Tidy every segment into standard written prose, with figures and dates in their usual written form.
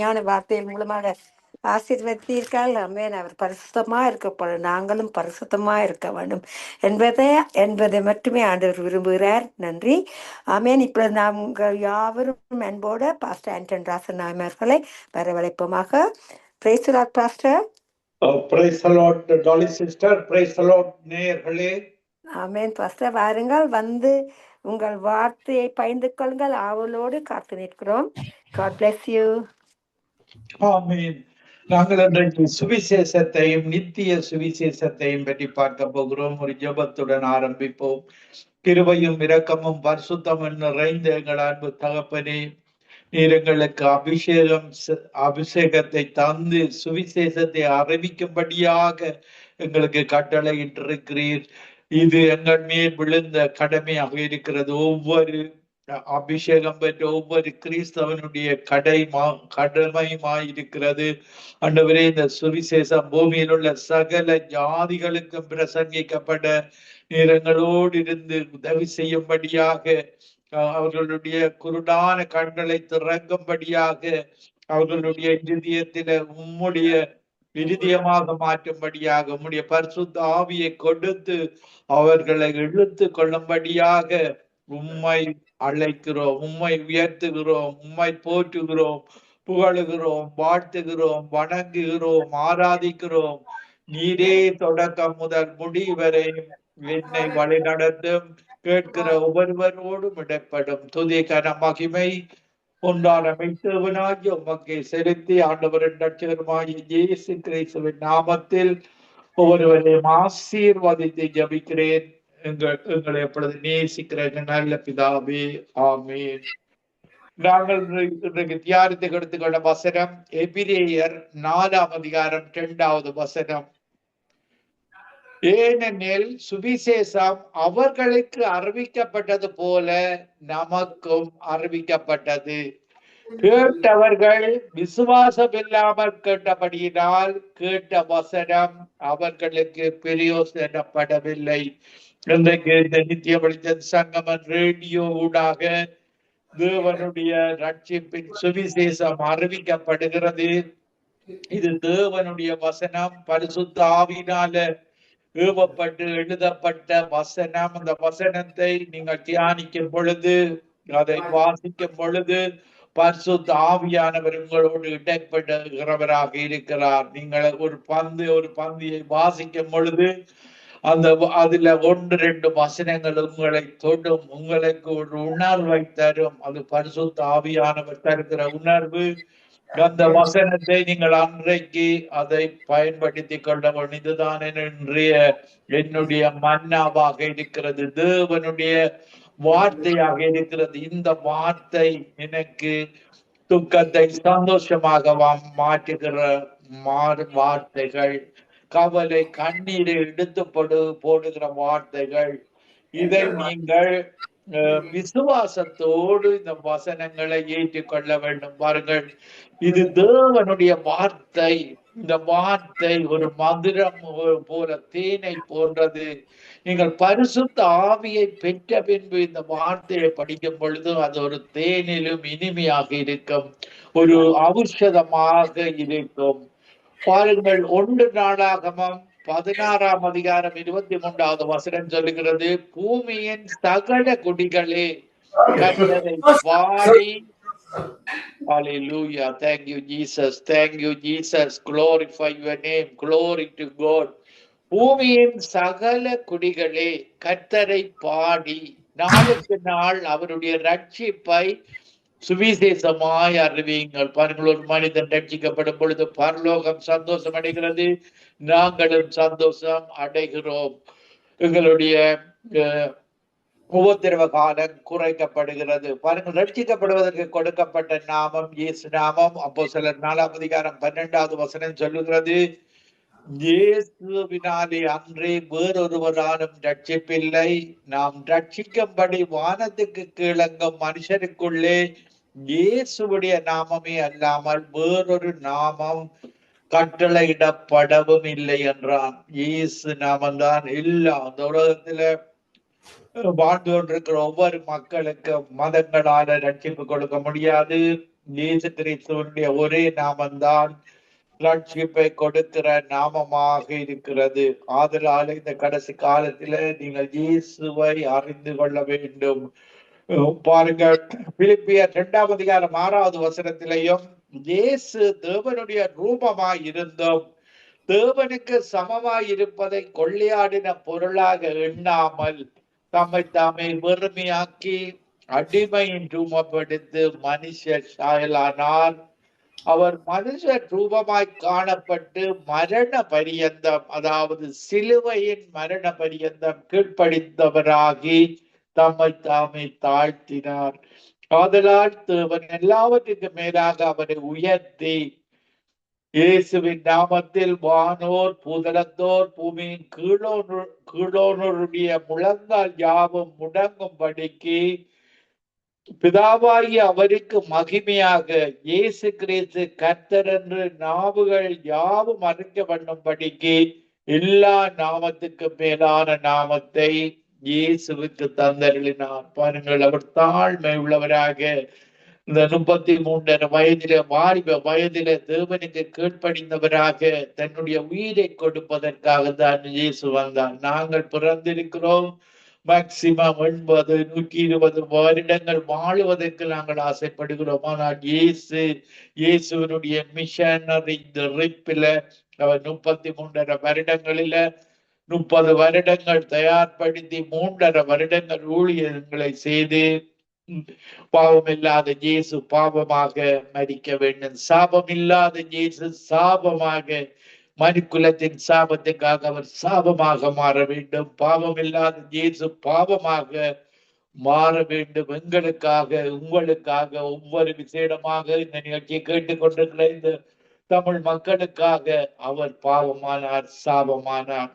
ஞான வார்த்தையின் மூலமாக ஆசீர்வதித்தீர்கள். ஆமென். அவர் பரிசுத்தமா இருக்கப்படும், நாங்களும் பரிசுத்தமா இருக்க வேண்டும் என்பதை மட்டுமே ஆண்டவர் விரும்புகிறார். நன்றி. ஆமென். இப்பொழுது நாம் உங்கள் யாவரும் அன்போட பாஸ்டர் ஆண்டன் ராசன் நாயமர்களை வரவழைப்போமாக. Praise the lord pastor. Praise the lord Dolly sister. Praise the lord நேயர்களே. ஆமென் பாஸ்டர், வாருங்கள், வந்து உங்கள் வார்த்தையை பகிர்ந்து கொள்ளுங்கள். ஆவலோடு காத்து நிற்கிறோம். God bless you. ஆமென். நாங்கள் இன்றைக்கு சுவிசேஷத்தையும் நித்திய சுவிசேஷத்தையும் பற்றி பார்க்க போகிறோம். ஒரு ஜெபத்துடன் ஆரம்பிப்போம். கிருபையும் இரக்கமும் பரிசுத்தமும் நிறைந்த எங்கள் அன்பு தகப்பனே, நீர் எங்களுக்கு அபிஷேகத்தை தந்து சுவிசேஷத்தை அறிவிக்கும்படியாக எங்களுக்கு கட்டளையிட்டிருக்கிறீர். இது எங்கள் மேல் விழுந்த கடமையாக இருக்கிறது. ஒவ்வொரு அபிஷேகம் பெற்ற ஒவ்வொரு கிறிஸ்தவனுடைய கடமையுமாயிருக்கிறது. ஆண்டவரே, இந்த சுவிசேஷம் பூமியில் உள்ள சகல ஜாதிகளுக்கும் பிரசங்கிக்கப்பட நீர் எங்களோடு இருந்து உதவி செய்யும்படியாக, அவர்களுடைய குருடான கண்களை திறக்கும்படியாக, அவர்களுடைய இருதயத்தில உம்முடைய இருதயமாக மாற்றும்படியாக, உம்முடைய பரிசுத்த ஆவியை கொடுத்து அவர்களை இழுத்து கொள்ளும்படியாக உம்மை அழைக்கிறோம், உம்மை உயர்த்துகிறோம், உம்மை போற்றுகிறோம், புகழுகிறோம், வாழ்த்துகிறோம், வணங்குகிறோம், ஆராதிக்கிறோம். நீரே தொடக்கம் முதல் முடிவரை என்னை வழி நடத்தும். கேட்கிற ஒவ்வொருவரோடும் இடப்படும் துதி கன மகிமை ஒன்றான மெய்த்தேவனாகி உமக்கை செலுத்தி ஆண்டவரின் ரட்சகருமாகிய இயேசு கிறிஸ்துவின் நாமத்தில் ஒவ்வொருவரையும் ஆசீர்வதித்து ஜபிக்கிறேன். எங்களை எப்பொழுது நேசிக்கிற நல்ல பிதாவே, ஆமென். நாங்கள் இன்றைக்கு தியானத்துக்கு எடுத்துக்கொண்ட வசனம் எபிரேயர் 4ஆம் அதிகாரம் 2வது வசனம். ஏனெனில் சுவிசேஷம் அவர்களுக்கு அறிவிக்கப்பட்டது போல நமக்கும் அறிவிக்கப்பட்டது. கேட்டவர்கள் விசுவாசம் இல்லாமல் கேட்டபடியினால் கேட்ட வசனம் அவர்களுக்கு பிரயோசனப்படவில்லை. இன்றைக்கு இந்த நித்திய வெளிச்சம் சங்கமம் ரேடியோ ஊடாக தேவனுடைய ரட்சிப்பின் சுவிசேஷம் அறிவிக்கப்படுகிறது. இது தேவனுடைய வசனம், பரிசுத்த ஆவியினால ஏவப்பட்டு எழுதப்பட்ட வசனம். அந்த வசனத்தை நீங்கள் தியானிக்கும் பொழுது, அதை வாசிக்கும் பொழுது பரிசுத்த ஆவியானவர் உங்களோடு இடைப்படுகிறவராக இருக்கிறார். நீங்கள் ஒரு பந்தியை வாசிக்கும் பொழுது அதுல 1-2 வசனங்கள் உங்களை தொடும், உங்களுக்கு ஒரு உணர்வை தரும். அது பரிசுத்த ஆவியானவர் தருகிற உணர்வு. அந்த வசனத்தை நீங்கள் அன்றைக்கு அதை பயன்படுத்தி கொள்ள வேண்டும். இதுதான் என்னுடைய மன்னாவாக இருக்கிறது, தேவனுடைய வார்த்தையாக இருக்கிறது. இந்த வார்த்தை எனக்கு துக்கத்தை சந்தோஷமாக மாற்றுகிற வார்த்தைகள், கவலை கண்ணீரை எடுத்து போடுகிற வார்த்தைகள். இதை நீங்கள் விசுவாசத்தோடு இந்த வசனங்களை ஏற்றுக்கொள்ள வேண்டும். பாருங்கள், இது தேவனுடைய வார்த்தை. இந்த வார்த்தை ஒரு மதுரம் போல, தேனை போன்றது. நீங்கள் பரிசுத்த ஆவியை பெற்ற பின்பு இந்த வார்த்தையை படிக்கும் பொழுது அது ஒரு தேனிலும் இனிமையாக இருக்கும், ஒரு ஔஷதமாக இருக்கும். பாருங்கள், 1 நாளாகமம் 16ஆம் அதிகாரம் 23வது வசனம் சொல்லுகிறது, பூமியின் சகல குடிகளே கர்த்தரை பாடி. Hallelujah. Thank you, Jesus. Thank you, Jesus. Glorify your name. Glory to God. பூமியின் சகல குடிகளே கர்த்தரை பாடி நாளுக்கு நாள் அவருடைய ரட்சிப்பை சுவிசேஷமாய் அறிவியுங்கள். பாருங்கள், ஒரு மனிதன் ரட்சிக்கப்படும் பொழுது பரலோகம் சந்தோஷம் அடைகிறது, நாங்களும் சந்தோஷம் அடைகிறோம். எங்களுடைய உபத்திரவ காலம் குறைக்கப்படுகிறது. பாருங்கள், ரட்சிக்கப்படுவதற்கு கொடுக்கப்பட்ட நாமம் இயேசு நாமம். அப்போஸ்தலர் 4ஆம் அதிகாரம் 12வது வசனம் சொல்லுகிறது, இயேசுவினாலே அன்றே வேறொருவராலும் ரட்சிப்பில்லை. நாம் ரட்சிக்கும்படி வானத்துக்கு கீழங்கும் மனுஷருக்குள்ளே இயேசுடைய நாமமே அல்லாமல் வேறொரு நாமம் கட்டளையிடப்படவும் இல்லை என்றான். இயேசு நாமம்தான் எல்லாம். அந்த உலகத்துல வாழ்ந்து கொண்டிருக்கிற ஒவ்வொரு மக்களுக்கு மதங்களால ரட்சிப்பு கொடுக்க முடியாது, இயேசு கிறிஸ்துவனுடைய ஒரே நாமம்தான் ரட்சிப்பை கொடுக்கிற நாமமாக இருக்கிறது. ஆதலால் இந்த கடைசி காலத்தில நீங்கள் இயேசுவை அறிந்து கொள்ள வேண்டும். பாருங்கள், பிலிப்பியர் 2ஆம் அதிகாரம் 6வது வசனத்திலேயும் இயேசு தேவனுடைய ரூபமாய் இருந்தும் தேவனுக்கு சமமாய் இருப்பதை கொள்ளையாடின பொருளாக எண்ணாமல் தம்மை தாமே வெறுமையாக்கி அடிமையின் ரூபப்படுத்து மனுஷ சாயலானார். அவர் மனுஷ ரூபமாய் காணப்பட்டு மரண பரியந்தம், அதாவது சிலுவையின் மரண பரியந்தம் கீழ்ப்படிந்தவராகி தம்மை தாமே தாழ்த்தினார். ஆதலால் தேவன் எல்லாவற்றுக்கும் மேலாக அவரை உயர்த்தி இயேசுவின் நாமத்தில் வானோர் பூதலத்தோர் பூமியின் கீழோனுடைய முழங்கால் யாவும் முடங்கும்படிக்கு பிதாவாகி அவருக்கு மகிமையாக இயேசு கிறிஸ்து கர்த்தர் என்று நாவுகள் யாவும் அறிக்க பண்ணும்படிக்கு எல்லா நாமத்துக்கு மேலான நாமத்தை இயேசுவுக்கு தந்தருளினார். பாருங்கள், அவர் தாழ்மை உள்ளவராக இந்த 33 வயதில வாலிப வயதில தேவனுக்கு கீழ்ப்படிந்தவராக தன்னுடைய உயிரை கொடுப்பதற்காக தான் இயேசு வந்தார். நாங்கள் பிறந்திருக்கிறோம் மேக்சிமம் 80, 120 வருடங்கள் வாழுவதற்கு நாங்கள் ஆசைப்படுகிறோம். ஆனால் இயேசுவனுடைய மிஷனரி ட்ரிப்பில அவர் 33 வருடங்களில 30 வருடங்கள் தயார்படுத்தி 3.5 வருடங்கள் ஊழியர்களை செய்து பாவம் இல்லாத இயேசு பாவமாக மரிக்க வேண்டும். சாபம் இல்லாத இயேசு சாபமாக மனுக்குலத்தின் சாபத்துக்காக அவர் சாபமாக மாற வேண்டும். பாவம் இல்லாத இயேசு பாவமாக மாற வேண்டும். எங்களுக்காக, உங்களுக்காக, ஒவ்வொரு விசேடமாக இந்த நிகழ்ச்சியை கேட்டுக்கொண்டிருக்கிற இந்த தமிழ் மக்களுக்காக அவர் பாவமானார், சாபமானார்.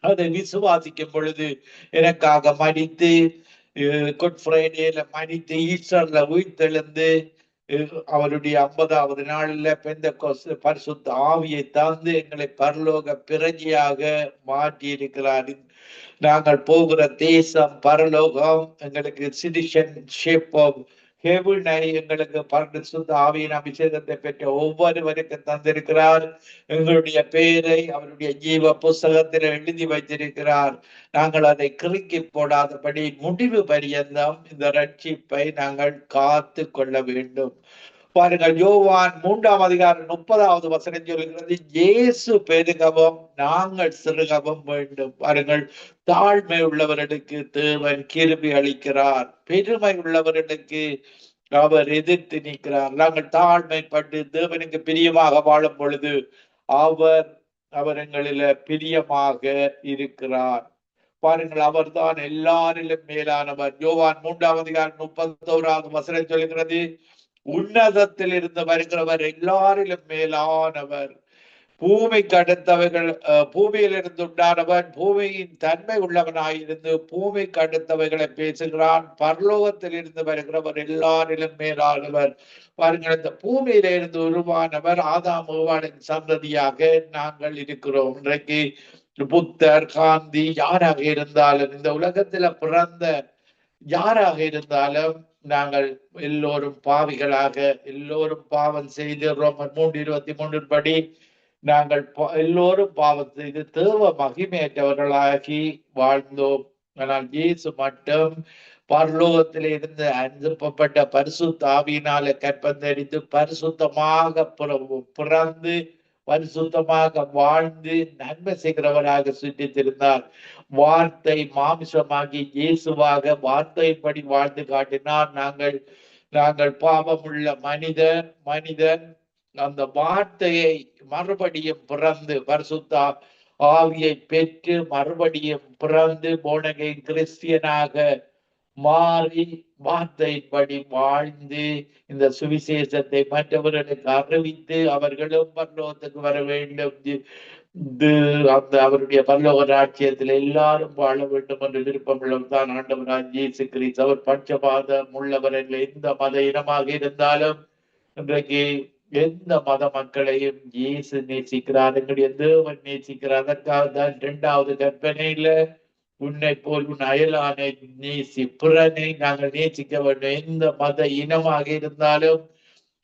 அதை விசுவாசிக்கும் பொழுது எனக்காக மடித்து குட் ஃப்ரைடேல மடித்து ஈஸ்டர்ல உயிர்த்தெழுந்து அவருடைய 50வது நாளில் பெந்தெகோஸ்து பரிசுத்த ஆவியை தந்து எங்களை பரலோக பிரஜையாக மாற்றி இருக்கிறார். நாங்கள் போகிற தேசம் பரலோகம், எங்களுக்கு சிட்டிசன்ஷிப் ஆஃப் ஹெவனை எங்களுக்கு பரிசுத்த ஆவியின் அபிஷேகத்தை பெற்ற ஒவ்வொருவருக்கும் தந்திருக்கிறார். எங்களுடைய பெயரை அவருடைய ஜீவ புஸ்தகத்தில் எழுதி வைத்திருக்கிறார். நாங்கள் அதை கிறுக்கி போடாதபடி முடிவு பரியந்தம் இந்த ரட்சிப்பை நாங்கள் காத்து கொள்ள வேண்டும். பாருங்கள், யோவான் 3ஆம் அதிகாரம் 30வது வசனம் சொல்கிறது, இயேசு பெருகவும் நாங்கள் சிறுகவும் வேண்டும். பாருங்கள், தாழ்மை உள்ளவர்களுக்கு தேவன் கிருபை அளிக்கிறார், பெருமை உள்ளவர்களுக்கு அவர் எதிர்த்து நிற்கிறார். நாங்கள் தாழ்மைப்பட்டு தேவனுக்கு பிரியமாக வாழும் பொழுது அவர் எங்களில பிரியமாக இருக்கிறார். பாருங்கள், அவர் தான் எல்லாரிலும் மேலானவர். யோவான் 3ஆம் அதிகாரம் 31வது வசனம் சொல்கிறது, உன்னதத்தில் இருந்து வருகிறவர் எல்லாரிலும் மேலானவர், பூமிக்கு அடுத்தவைகள் பூமியிலிருந்து உண்டானவன், பூமியின் தன்மை உள்ளவனாயிருந்து பூமிக்கு அடுத்தவைகளை பேசுகிறான். பரலோகத்தில் இருந்து வருகிறவர் எல்லாரிலும் மேலானவர். பாருங்கள், இந்த பூமியில இருந்து உருவானவர் ஆதாம் ஏவாளின் சந்ததியாக நாங்கள் இருக்கிறோம். இன்றைக்கு புத்தர், காந்தி யாராக இருந்தாலும், இந்த உலகத்துல பிறந்த யாராக இருந்தாலும் நாங்கள் எல்லோரும் பாவிகளாக, எல்லோரும் பாவம் செய்து ரோமர் 3:23 படி நாங்கள் எல்லோரும் பாவம் செய்து தேவ மகிமையற்றவர்களாகி வாழ்ந்தோம். ஆனால் இயேசு மட்டும் பரலோகத்திலே இருந்து அனுப்பப்பட்ட பரிசுத்த ஆவியினால கற்பந்தரித்து பரிசுத்தமாக பிறந்து பரிசுத்தமாக வாழ்ந்து நன்மை செய்கிறவராக சுற்றித்திருந்தார். வார்த்தை மாமிசமாகி இயேசுவாக வார்த்தைப்படி வாழ்ந்து காட்டினார். நாங்கள் பாவமுள்ள மனிதன் அந்த வார்த்தையை மறுபடியும் பிறந்து பரிசுத்த ஆவியை பெற்று மறுபடியும் பிறந்து போனகை கிறிஸ்தியனாக மாறி வார்த்தைப்படி வாழ்ந்து இந்த சுவிசேஷத்தை மற்றவர்களுக்கு அறிவித்து அவர்களும் பரலோகத்துக்கு வர வேண்டும். அந்த அவருடைய பரலோக ராஜ்யத்தில் எல்லாரும் வாழ வேண்டும் என்று விருப்பம் உள்ளவர்தான் ஆண்டவராகிய இயேசு கிறிஸ்து. அவர் பட்சபாதம் உள்ளவர்கள் எந்த மத இனமாக இருந்தாலும் இன்றைக்கு எந்த மத மக்களையும் இயேசு நேசிக்கிறார், எங்களுடைய தேவன் நேசிக்கிறார். அதற்காக தான் 2வது கற்பனையில உன்னை போல் உன் அயலானை நேசி, பிறனை நாங்கள் நேசிக்க வேண்டும். எந்த மத இனமாக இருந்தாலும்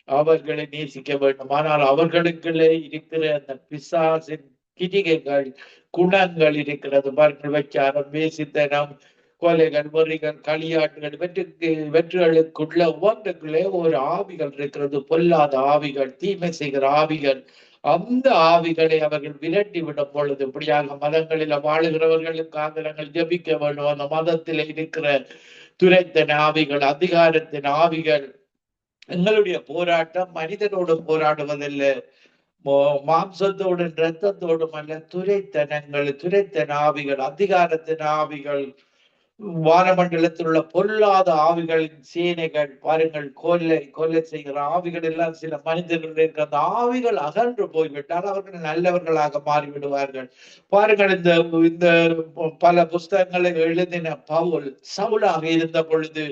அவர்களை நேசிக்க வேண்டும். ஆனால் அவர்களுக்குள்ளே இருக்கிற அந்த பிசாசின் கிரிகைகள், குணங்கள் இருக்கிறது. பாருங்கள், வச்சாரம், வேசித்தனம், கொலைகள், வெறிகள், களியாட்டுகள், இவற்றுகளுக்குள்ள ஒவ்வொன்றுக்குள்ளே ஒரு ஆவிகள் இருக்கிறது. பொல்லாத ஆவிகள், தீமை செய்கிற ஆவிகள். அந்த ஆவிகளை அவர்கள் விரட்டி விடும் பொழுது, இப்படியாக மதங்களில் வாழுகிறவர்களுக்காக நாங்கள் ஜெபிக்க வேண்டும். அந்த மதத்தில் இருக்கிற துரைத்தன ஆவிகள், அதிகாரத்தின் ஆவிகள். எங்களுடைய போராட்டம் மனிதனோடு போராடுவதில்லை, மாம்சத்தோடும் இரத்தத்தோடும் அல்ல. துரைத்தனங்கள், துரைத்தன ஆவிகள், அதிகாரத்தின் ஆவிகள், வானமண்டலத்தில் உள்ள பொல்லாத ஆவிகளின் சேனைகள். பாருங்கள், கொலை செய்கிற ஆவிகள் எல்லாம் சில மனிதர்கள் இருக்க. அந்த ஆவிகள் அகன்று போய்விட்டால் அவர்கள் நல்லவர்களாக மாறிவிடுவார்கள். பாருங்கள், இந்த இந்த பல புஸ்தகங்களை எழுதின பவுல் சவுலாக இருந்த பொழுது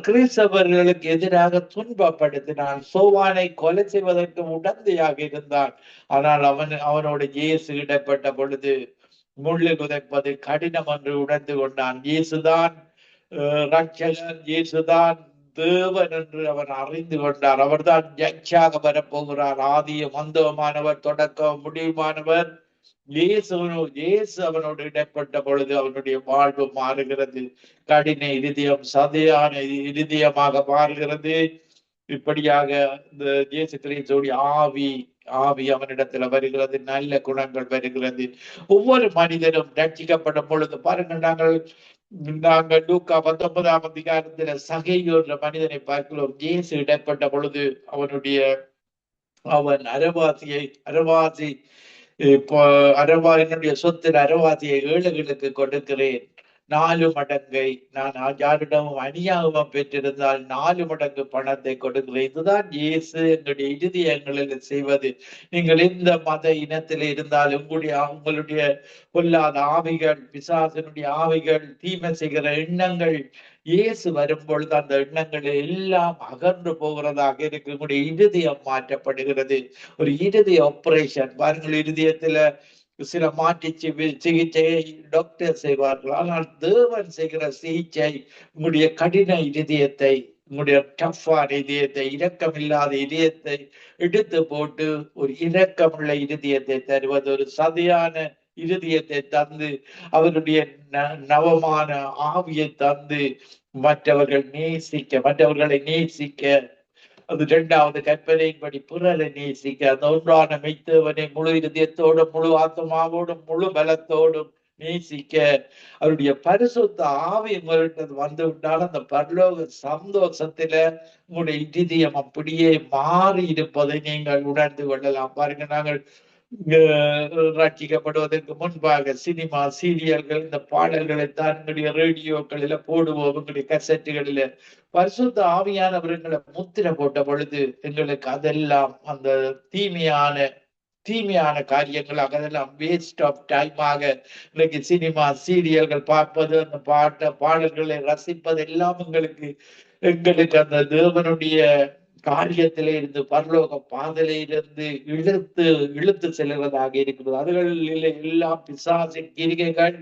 கிறிஸ்தவர்களுக்கு எதிராக துன்பப்படுத்தினான். சோவானை கொலை செய்வதற்கு உடந்தையாக இருந்தான். ஆனால் அவனோட இயேசு இடப்பட்ட பொழுது முள்ளில் உதைப்பது கடினம் என்று உணர்ந்து கொண்டான். இயேசுதான் ரட்சகர், இயேசுதான் தேவன் என்று அவன் அறிந்து கொண்டார். அவர்தான் ஜட்ஜாக வரப்போகிறார். ஆதியும் அந்தமானவர், தொடக்கம் முடிவுமானவர் இயேசு அவனோடு இடப்பட்ட பொழுது அவனுடைய வாழ்வு மாறுகிறது. கடின இருதயம் சதையான இருதயமாக மாறுகிறது. இப்படியாக இந்த இயேசு கிறிஸ்துவின் ஆவி அவனிடத்துல வருகிறது. நல்ல குணங்கள் வருகிறது. ஒவ்வொரு மனிதனும் ரட்சிக்கப்படும் பொழுது பாருங்கள், நாங்கள் லூக்கா 19ஆம் அதிகாரத்துல சகேயு என்ற மனிதனை பார்க்கிறோம். இயேசு இடப்பட்ட பொழுது அவன் அரவாசி இப்போ என்னுடைய சொத்தில் அரவாசியை ஏழைகளுக்கு கொடுக்கிறேன். 4 மடங்கை நான் யாரிடமும் அநியாயமும் பெற்றிருந்தால் 4 மடங்கு பணத்தை கொடுக்கிறேன். இதுதான் இயேசு எங்களுடைய இருதயங்களில் செய்வது. நீங்கள் எந்த மத இனத்தில் இருந்தால் உங்களுடைய பொல்லாத ஆவிகள், பிசாசினுடைய ஆவிகள், தீமை செய்கிற எண்ணங்கள் இயேசு வரும்பொழுது அந்த எண்ணங்கள் எல்லாம் அகன்று போகிறதாக இருக்கு. உங்களுடைய இருதயம் மாற்றப்படுகிறது. ஒரு இருதய ஆபரேஷன். பாருங்கள், இருதயத்துல சில மாற்றி சிகிச்சையை டாக்டர் செய்வார்கள். ஆனால் தேவன் செய்கிற சிகிச்சை உங்களுடைய கடின இதயத்தை, உங்களுடைய டஃப்பான இதயத்தை, இரக்கமில்லாத இதயத்தை எடுத்து போட்டு ஒரு இரக்கமுள்ள இருதயத்தை தருவது. ஒரு சதையான இருதயத்தை தந்து அவருடைய நவமான ஆவியை தந்து மற்றவர்களை நேசிக்க. அது 2வது கற்பனையின்படி பிறரை நேசிக்க. அந்த ஒன்றான மெய்த்தவனை முழு இருதயத்தோடும், முழு ஆத்மாவோடும், முழு பலத்தோடும் நேசிக்க. அவருடைய பரிசுத்த ஆவி உங்கள்கிட்ட வந்து விட்டால் அந்த பரலோக சந்தோஷத்துல உங்களுடைய இதயம் அப்படியே மாறி இருப்பதை நீங்கள் உணர்ந்து கொள்ளலாம். பாருங்க, நாங்கள் ரட்சிக்கப்படுவதற்கு முன்பாக சினிமா, சீரியல்கள், இந்த பாடல்களை தான் எங்களுடைய ரேடியோக்களில போடுவோம். எங்களுடைய கசட்டுகளில பரிசுத்த ஆவியானவர்களை முத்திரை போட்ட பொழுது எங்களுக்கு அதெல்லாம் அந்த தீமையான காரியங்கள் அதெல்லாம் வேஸ்ட் ஆஃப் டைமாக இன்னைக்கு சினிமா, சீரியல்கள் பார்ப்பது, அந்த பாடல்களை ரசிப்பது எல்லாம் எங்களுக்கு அந்த தேவனுடைய காரியத்திலே இருந்து, பரலோக பாதையிலிருந்து இழுத்து செல்வதாக இருக்கிறது. அதுகளில் எல்லாம் பிசாசின் கிரிகைகள்,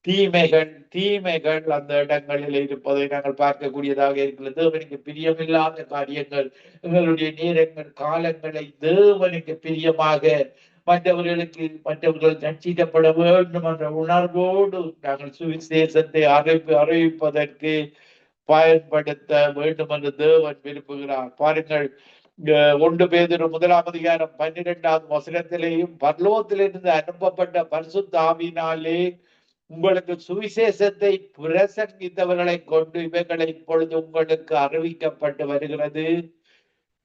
தீமைகள் அந்த இடங்களில் இருப்பதை நாங்கள் பார்க்கக்கூடியதாக இருக்கிறது. தேவனுக்கு பிரியமில்லாத காரியங்கள், எங்களுடைய நேரங்கள், காலங்களை தேவனுக்கு பிரியமாக மற்றவர்கள் ரட்சிக்கப்பட வேண்டும் என்ற உணர்வோடு நாங்கள் சுவிசேஷத்தை அறிவிப்பதற்கு பயன்படுத்த வேண்டும் என்று தேவன் விரும்புகிறார். பாருங்கள், 1 பேதுரு 1ஆம் அதிகாரம் 12ஆம் வசனத்திலேயும் பரலோகத்திலிருந்து அனுப்பப்பட்ட பரிசுத்த ஆவியினாலே உங்களுக்கு சுவிசேஷத்தை பிரசங்கித்தவர்களை கொண்டு இவைகளை இப்பொழுது உங்களுக்கு அறிவிக்கப்பட்டு வருகிறது.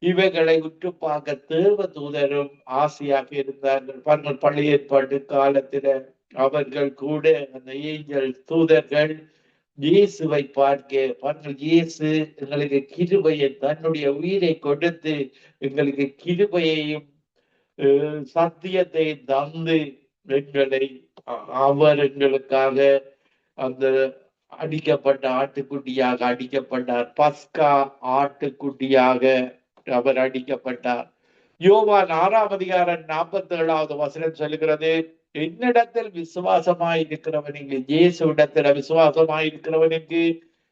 இவைகளை உற்று பார்க்க தேவ தூதரும் ஆசையாக இருந்தார்கள். பாருங்கள், பழைய ஏற்பாட்டு காலத்தில அவர்கள் கூட அந்த ஏஞ்சல் தூதர்கள் இயேசுவை பாருங்கள், இயேசு எங்களுக்கு கிருபையை, தன்னுடைய உயிரை கொடுத்து எங்களுக்கு கிருபையையும் சத்தியத்தை தந்து அவர் எங்களுக்காக அந்த அடிக்கப்பட்ட ஆட்டுக்குட்டியாக அடிக்கப்பட்டார். பஸ்கா ஆட்டுக்குட்டியாக அவர் அடிக்கப்பட்டார். யோவான் 6ஆம் அதிகாரம் 47வது வசனம் சொல்லுகிறது, என்னிடத்தில் விசுவாசமாய் இருக்கிறவனுக்கு, இயேசு இடத்துல விசுவாசமாய் இருக்கிறவனுக்கு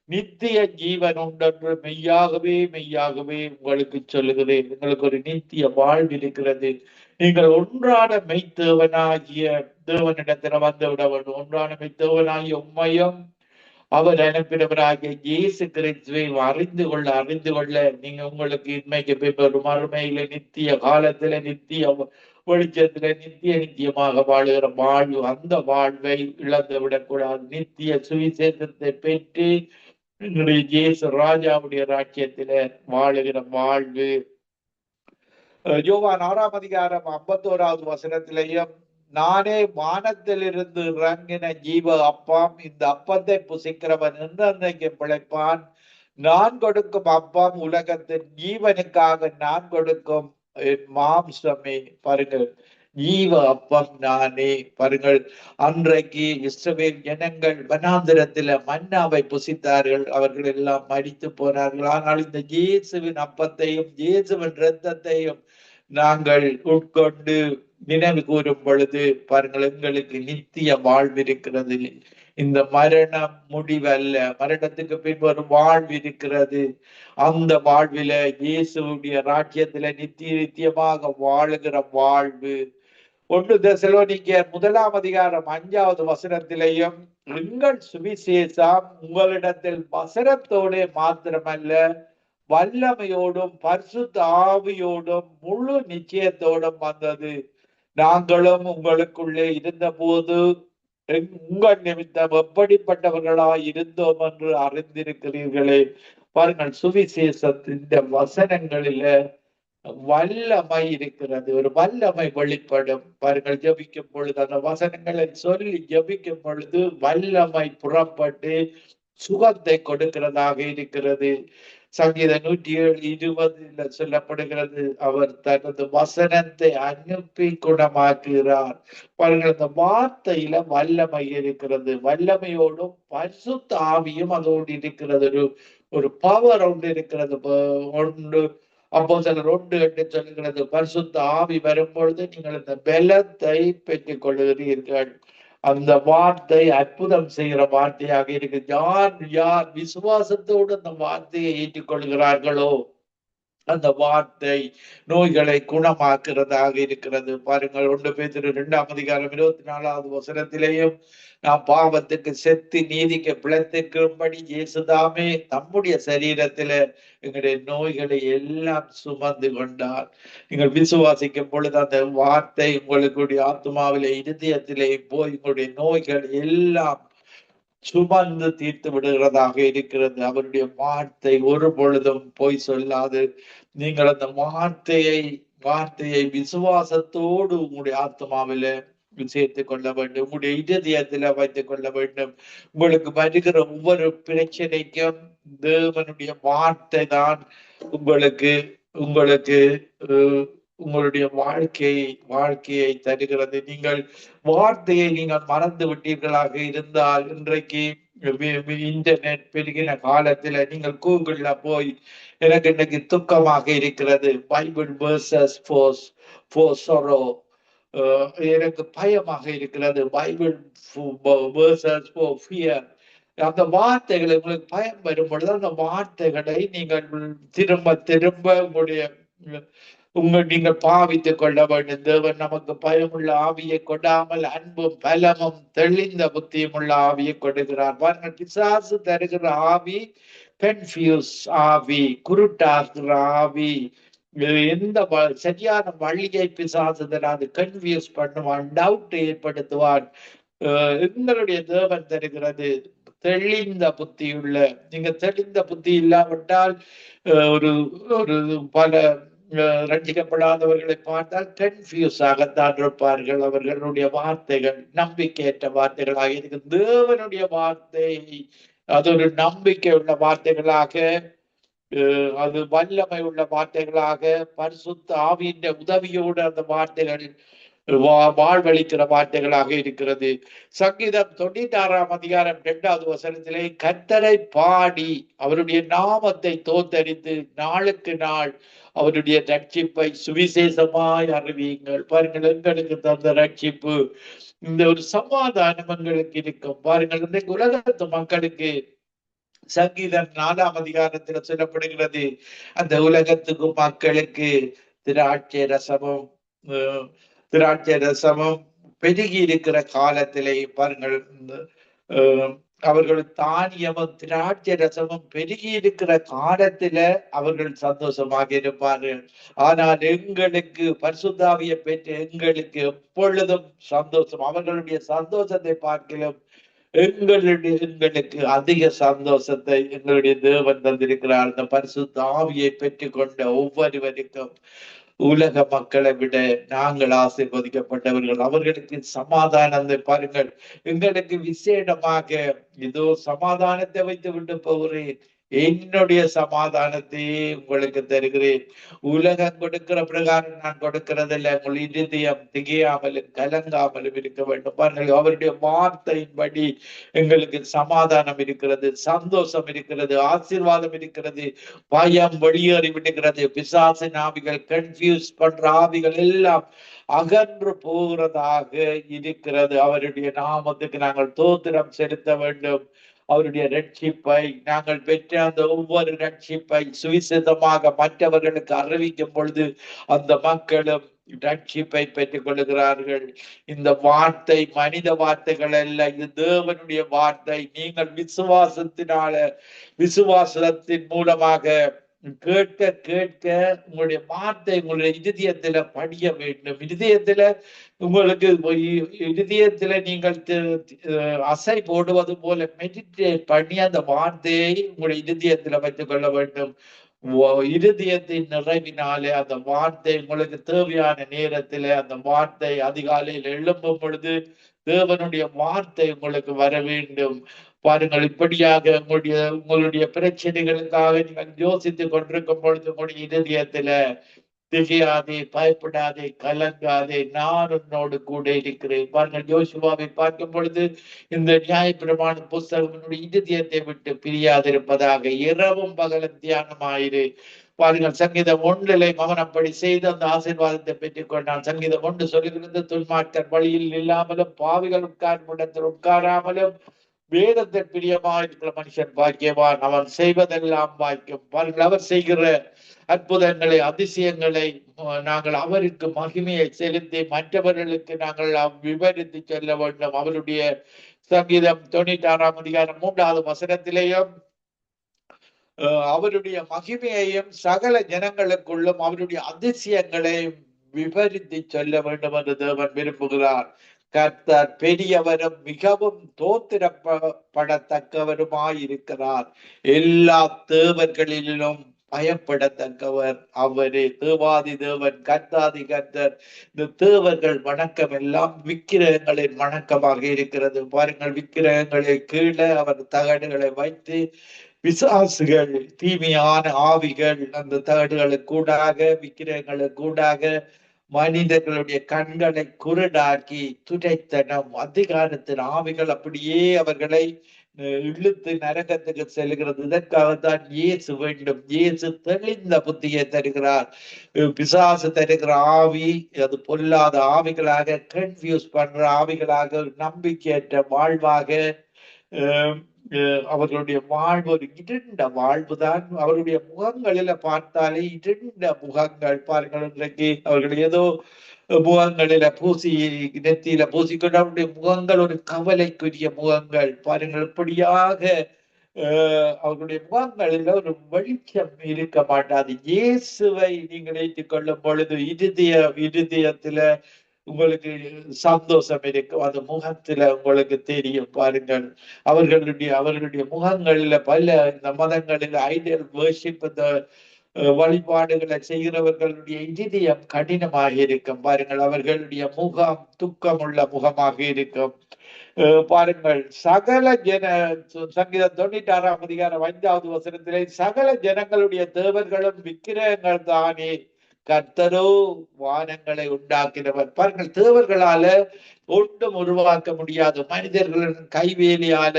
நித்திய ஜீவன் உண்டென்று மெய்யாகவே மெய்யாகவே உங்களுக்கு சொல்லுகிறேன். உங்களுக்கு ஒரு நித்திய வாழ்வு இருக்கிறது. நீங்கள் ஒன்றான மெய்த்தேவனாகிய தேவனிடத்தில் வந்து விட வேண்டும். ஒன்றான மெய்த்தேவனாகிய உண்மையும் அவர் அனுப்பினவராகிய இயேசு கிறிஸ்துவை அறிந்து கொள்ள நீங்க உங்களுக்கு இன்மைக்கு பின்பு மறுமையில நித்திய காலத்துல நித்திய வெளிச்சத்துல நித்தியமாக வாழுகிற வாழ்வு, அந்த வாழ்வை இழந்து விடக்கூடாது. நித்திய சுவிசேஷத்தை பெற்று எங்களுடைய இயேசு ராஜாவுடைய ராஜ்யத்தில வாழுகிற வாழ்வு. யோவான் 6 51 வசனத்திலேயும், நானே வானத்திலிருந்து இறங்கின ஜீவ அப்பம், இந்த அப்பத்தை புசிக்கிறவன் என்றென்றைக்கு பிழைப்பான். நான் கொடுக்கும் அப்பம் உலகத்தின் ஜீவனுக்காக நான் கொடுக்கும் என் மாம்சமே. பாருங்கள், ஜீவ அப்பம் நானே. பாருங்கள், அன்றைக்கு இஸ்ரவேல் ஜனங்கள் வனாந்திரத்தில மன்னாவை புசித்தார்கள். அவர்கள் எல்லாம் மரித்து போனார்கள். ஆனால் இந்த இயேசுவின் அப்பத்தையும் இயேசுவின் இரத்தத்தையும் நாங்கள் உட்கொண்டு நினைவு கூறும் பொழுது பாருங்கள், எங்களுக்கு நித்திய வாழ்வு இருக்கிறது. இந்த மரணம் முடிவல்ல, மரணத்துக்கு பின் ஒரு வாழ்வு இருக்கிறது. அந்த வாழ்வில இயேசுடைய ராஜ்யத்தில நித்தியமாக வாழுகிற வாழ்வு. 1 தெசலோனிக்கேயர் 1 வசனத்திலேயும், எங்கள் சுவிசேஷம் உங்களிடத்தில் வசனத்தோடு மாத்திரமல்ல, வல்லமையோடும் பரிசுத்த ஆவியோடும் முழு நிச்சயத்தோடும் வந்தது. நாங்களும் உங்களுக்குள்ளே இருந்த போது உங்கள் நிமித்தம் எப்படிப்பட்டவர்களாய் இருந்தோம் என்று அறிந்திருக்கிறீர்களே. பாருங்கள், சுவிசேஷத்தின் வசனங்களில வல்லமை இருக்கிறது. ஒரு வல்லமை வெளிப்படும். பாருங்கள், ஜபிக்கும் பொழுது அந்த வசனங்களை சொல்லி ஜபிக்கும் பொழுது வல்லமை புறப்பட்டு சுகத்தை கொடுக்கிறதாக இருக்கிறது. சங்கீதம் 107:20 சொல்லப்படுகிறது, அவர் தனது வசனத்தை அனுப்பி குணமாக்குகிறார். பாருங்கள், இந்த வார்த்தையில வல்லமை இருக்கிறது. வல்லமையோடும் பரிசுத்த ஆவியும் அதோடு இருக்கிறது. ஒரு பவர் ஒன்று இருக்கிறது. ஒன்று அப்போஸ்தலர் 1:8 சொல்லுகிறது, பரிசுத்த ஆவி வரும்பொழுது நீங்கள் இந்த பலத்தை பெற்றுக் கொள்ளுகிறீர்கள். அந்த வார்த்தை அற்புதம் செய்கிற வார்த்தையாக இருக்கு. யார் விசுவாசத்தோடு அந்த வார்த்தையை ஏற்றுக்கொள்கிறார்களோ அந்த வார்த்தை நோய்களை குணமாக்குறதாக இருக்கிறது. பாருங்கள், 1 பேதுரு 2 வசனத்திலேயும், நாம் பாவத்துக்கு செத்து நீதிக்கு பிழைத்திருக்கும்படி இயேசுதாமே தம்முடைய சரீரத்தில எங்களுடைய நோய்களை எல்லாம் சுமந்து கொண்டார். நீங்கள் விசுவாசிக்கும் பொழுது அந்த வார்த்தை உங்களுடைய ஆத்மாவிலே இருதயத்திலே போய் உங்களுடைய நோய்கள் எல்லாம் சுமந்து தீர்த்து விடுகிறதாக இருக்கிறது. அவருடைய வார்த்தை ஒரு பொழுதும் பொய் சொல்லாது. நீங்கள் அந்த வார்த்தையை விசுவாசத்தோடு உங்களுடைய ஆத்மாவில சேர்த்துக் கொள்ள வேண்டும். உங்களுடைய இதயத்தில வைத்துக் கொள்ள வேண்டும். உங்களுக்கு வருகிற ஒவ்வொரு பிரச்சனைக்கும் தேவனுடைய வார்த்தை தான் உங்களுக்கு உங்களுடைய வாழ்க்கையை தருகிறது. நீங்கள் வார்த்தையை நீங்கள் மறந்து விட்டீர்களாக இருந்தால், இன்றைக்கு இன்டர்நெட் பெருகின காலத்துல நீங்கள் கூகுள்ல போய், எனக்கு இன்னைக்கு துக்கமாக இருக்கிறது, பைபிள் வேர்சஸ் ஃபார் sorrow, எனக்கு பயமாக இருக்கிறது, பைபிள் வேர்சஸ் ஃபார் ஃபியர். அந்த வார்த்தைகளை உங்களுக்கு பயம் வரும் பொழுது அந்த வார்த்தைகளை நீங்கள் திரும்ப திரும்ப நீங்கள் பாவித்துக் கொள்ள வேண்டும். தேவன் நமக்கு பயமுள்ள ஆவியை கொடாமல் அன்பும் பலமும் தெளிந்த புத்தியும் உள்ள ஆவியை கொடுக்கிறார். பாருங்கள், பிசாசு தருகிற ஆவி கன்ஃபியூஸ் ஆவி, குருட்டாக்குற ஆவி. எந்த சரியான வழியை பிசாசு தராது, கன்ஃபியூஸ் பண்ணுவான், டவுட் ஏற்படுத்துவான். எங்களுடைய தேவன் தருகிறது தெளிந்த புத்தியுள்ள. நீங்க தெளிந்த புத்தி இல்லாவிட்டால் ஒரு பல ரட்சிக்கப்படாதவர்களை பார்த்தால் கன்ஃபியூஸ் ஆகத்தான் இருப்பார்கள். அவர்களுடைய வார்த்தைகள் நம்பிக்கையற்ற வார்த்தைகளாக இருக்கு. தேவனுடைய வார்த்தை அது ஒரு நம்பிக்கை உள்ள வார்த்தைகளாக, அது வல்லமை உள்ள வார்த்தைகளாக, பரிசுத்த ஆவியின் உதவியோடு அந்த வார்த்தைகள் வாழ்வளிக்கிற வார்த்தைகளாக இருக்கிறது. சங்கீதம் 96 வசனத்திலே, கர்த்தரை பாடி அவருடைய நாமத்தை தோத்தரித்து நாளுக்கு நாள் அவருடைய ரட்சிப்பை சுவிசேஷமாய் அறிவியுங்கள். பாருங்கள், எங்களுக்கு தந்த ரட்சிப்பு, இந்த ஒரு சமாதானம் எங்களுக்கு இருக்கும். பாருங்கள், இன்றைக்கு உலகத்து மக்களுக்கு சங்கீதம் 4ஆம் அதிகாரத்துல சொல்லப்படுகிறது, அந்த உலகத்துக்கும் மக்களுக்கு திராட்சை ரசமும் அஹ், திராட்சை ரசமும் பெருகி இருக்கிற காலத்திலே பாருங்கள், அஹ், அவர்கள் தானியமும் திராட்சை ரசமும் பெருகி இருக்கிற காலத்துல அவர்கள் சந்தோஷமாக இருப்பார்கள். ஆனால் எங்களுக்கு பரிசுத்தாவியை பெற்ற எங்களுக்கு எப்பொழுதும் சந்தோஷம். அவர்களுடைய சந்தோஷத்தை பார்க்கலாம் எங்களுக்கு அதிக சந்தோஷத்தை எங்களுடைய தேவன் தந்திருக்கிறார். அந்த பரிசுத்த ஆவியை பெற்றுக் கொண்ட ஒவ்வொருவருக்கும் உலக மக்களை விட நாங்கள் ஆசீர்வதிக்கப்பட்டவர்கள். அவர்களுக்கு சமாதானத்தை பாருங்கள், எங்களுக்கு விசேடமாக இதோ சமாதானத்தை வைத்து விட்டு போகிறேன், என்னுடைய சமாதானத்தையே உங்களுக்கு தருகிறேன். உலகம் கொடுக்கிற பிரகாரம் நான் கொடுக்கிறதில்லை. உங்கள் இருதயம் திகையாமலும் கலங்காமலும் இருக்க வேண்டும். பாருங்கள், அவருடைய வார்த்தையின்படி எங்களுக்கு சமாதானம் இருக்கிறது, சந்தோஷம் இருக்கிறது, ஆசீர்வாதம் இருக்கிறது, பயம் வெளியேறி விடுகிறது, பிசாசின் ஆவிகள், கன்ஃபியூஸ் பண்ற ஆவிகள் எல்லாம் அகன்று போகிறதாக இருக்கிறது. அவருடைய நாமத்துக்கு நாங்கள் தோத்திரம் செலுத்த வேண்டும். அவருடைய ரட்சிப்பை நாங்கள் பெற்ற அந்த ஒவ்வொரு ரட்சிப்பை சுவிசேஷமாக மற்றவர்களுக்கு அறிவிக்கும் பொழுது அந்த மக்களும் ரட்சிப்பை பெற்றுக் கொள்கிறார்கள். இந்த வார்த்தை மனித வார்த்தைகள் அல்ல, இது தேவனுடைய வார்த்தை. நீங்கள் விசுவாசத்தின் மூலமாக கேட்க கேட்க உங்களுடைய வார்த்தை உங்களுடைய இருதயத்துல படிய வேண்டும். உங்களுக்கு இருதயத்துல நீங்கள் அசை போடுவது போல மெடிடேட் பண்ணி அந்த வார்த்தையை உங்களுடைய இருதயத்துல வைத்துக் கொள்ள வேண்டும். இருதயத்தின் நிறைவினாலே அந்த வார்த்தை உங்களுக்கு தேவையான நேரத்துல அந்த வார்த்தை அதிகாலையில் எழும்பும் பொழுது தேவனுடைய வார்த்தை உங்களுக்கு வர வேண்டும். பாருங்கள், இப்படியாக உங்களுடைய பிரச்சனைகளுக்காக நீங்கள் யோசித்துக் கொண்டிருக்கும் பொழுது உங்களுடைய இருதயத்துல திகையாதே, பயப்படாதே, கலங்காதே, நான் உன்னோடு கூட இருக்கிறேன். பாருங்கள், யோசுவாவை பார்க்கும் பொழுது இந்த நியாயப்பிரமாண புஸ்தகம் இருதயத்தை விட்டு பிரியாதிருப்பதாக இரவும் பகலும் தியானமாயிரு. பாருங்கள், சங்கீதம் 1 மகன் அப்படி செய்து அந்த ஆசீர்வாதத்தை பெற்றுக் கொண்டான். சங்கீதம் 1 சொல்லுகிறது, துன்மார்க்கர் வழியில் இல்லாமலும் பாவிகள் உட்காரும் இடத்தில் உட்காராமலும் வேதத்தில் பிரியமாயிருக்கிற மனுஷன் பாக்கியவான், அவன் செய்வதெல்லாம் பாக்கியம். பாருங்கள், அவர் செய்கிற அற்புதங்களை அதிசயங்களை நாங்கள் அவருக்கு மகிமையை செலுத்தி மற்றவர்களுக்கு நாங்கள் விவரித்து சொல்ல வேண்டும். அவருடைய சங்கீதம் 96ஆம் அதிகாரம் 3வது வசனத்திலேயும் அவருடைய மகிமையையும் சகல ஜனங்களுக்குள்ளும் அவருடைய அதிசயங்களையும் விவரித்து சொல்ல வேண்டும் என்று தேவன் விரும்புகிறார். கர்த்தர் பெரியவரும் மிகவும் தோத்திரப்படத்தக்கவருமாயிருக்கிறார். எல்லா தேவர்களிலும் பயப்படத்தக்கவர் அவரே. தேவாதி தேவன், கர்த்தாதி கர்த்தர். இந்த தேவர்கள் வணக்கம் எல்லாம் விக்கிரகங்களின் வணக்கமாக இருக்கிறது. பாருங்கள், விக்கிரகங்களை கீழே அவர் தகடுகளை வைத்து பிசாசுகள், தீமையான ஆவிகள் அந்த தகடுகளுக்கு கூடாக விக்கிரகங்களுக்கு கூடாக மனிதர்களுடைய கண்களை குருடாக்கி துடைத்தனம் அதிகாரத்தின் ஆவிகள் அப்படியே அவர்களை இழுத்து நரகத்துக்கு செல்கிறது. இதற்காகத்தான் இயேசு வேண்டும். இயேசு தெளிந்த புத்தியை தருகிறார். பிசாசு தருகிற ஆவி அது பொல்லாத ஆவிகளாக, கன்ஃபியூஸ் பண்ற ஆவிகளாக, நம்பிக்கையற்ற வாழ்வாக அவர்களுடைய வாழ்வு ஒரு இருண்ட வாழ்வுதான். அவருடைய முகங்களில பார்த்தாலே இருண்ட முகங்கள். பாருங்கள், இன்றைக்கு அவர்கள் ஏதோ முகங்களில நெத்தியில பூசிக்கொண்டு அவருடைய முகங்கள் ஒரு கவலைக்குரிய முகங்கள். பாருங்கள், இப்படியாக அவர்களுடைய முகங்களில் ஒரு வெளிச்சம் இருக்க மாட்டாது. இயேசுவை நீங்கள் ஏற்றுக் கொள்ளும் பொழுது இருதயத்துல உங்களுக்கு சந்தோஷம் இருக்கும். அந்த முகத்துல உங்களுக்கு தெரியும். பாருங்கள், அவர்களுடைய முகங்கள்ல பல இந்த மதங்களில் ஐடியல் வர்ஷிப், இந்த வழிபாடுகளை செய்கிறவர்களுடைய இதயம் கடினமாக இருக்கும். பாருங்கள், அவர்களுடைய முகம் துக்கமுள்ள முகமாக இருக்கும். பாருங்கள், சகல சங்கீதம் 96ஆம் அதிகாரம் 5வது வசனத்திலே சகல ஜனங்களுடைய தேவர்களும் விக்கிரகங்கள் தானே, கர்த்தரோ வானங்களை உண்டாக்கினவர். பாருங்கள், தேவர்களால ஒன்றும் உருவாக்க முடியாது. மனிதர்களின் கைவேலியால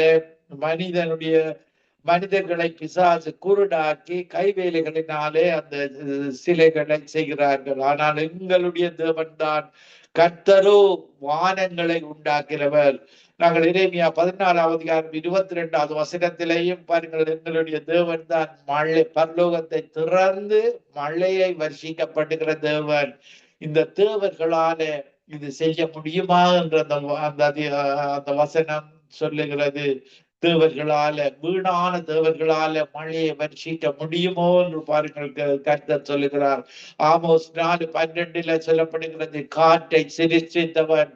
மனிதர்களை பிசாசு குருடாக்கி கைவேலைகளினாலே அந்த சிலைகளை செய்கிறார்கள். ஆனால் எங்களுடைய தேவன் தான் கர்த்தரோ வானங்களை உண்டாக்கிறவர். நாங்கள் எரேமியா 14:22 வசனத்திலேயும் பாருங்கள், எங்களுடைய தேவன் தான் மழை, பரலோகத்தை திறந்து மழையை வர்ஷிக்கப்படுகிற தேவன். இந்த தேவர்களால இது செய்ய முடியுமா என்ற அந்த வசனம் சொல்லுகிறது. தேவர்களால, வீணான தேவர்களால மழையை வர்ஷிக்க முடியுமோ என்று பாருங்கள், கர்த்தர் சொல்லுகிறார். ஆமோஸ் 4:12 சொல்லப்படுகிறது, காற்றை சிருஷ்டித்தவன்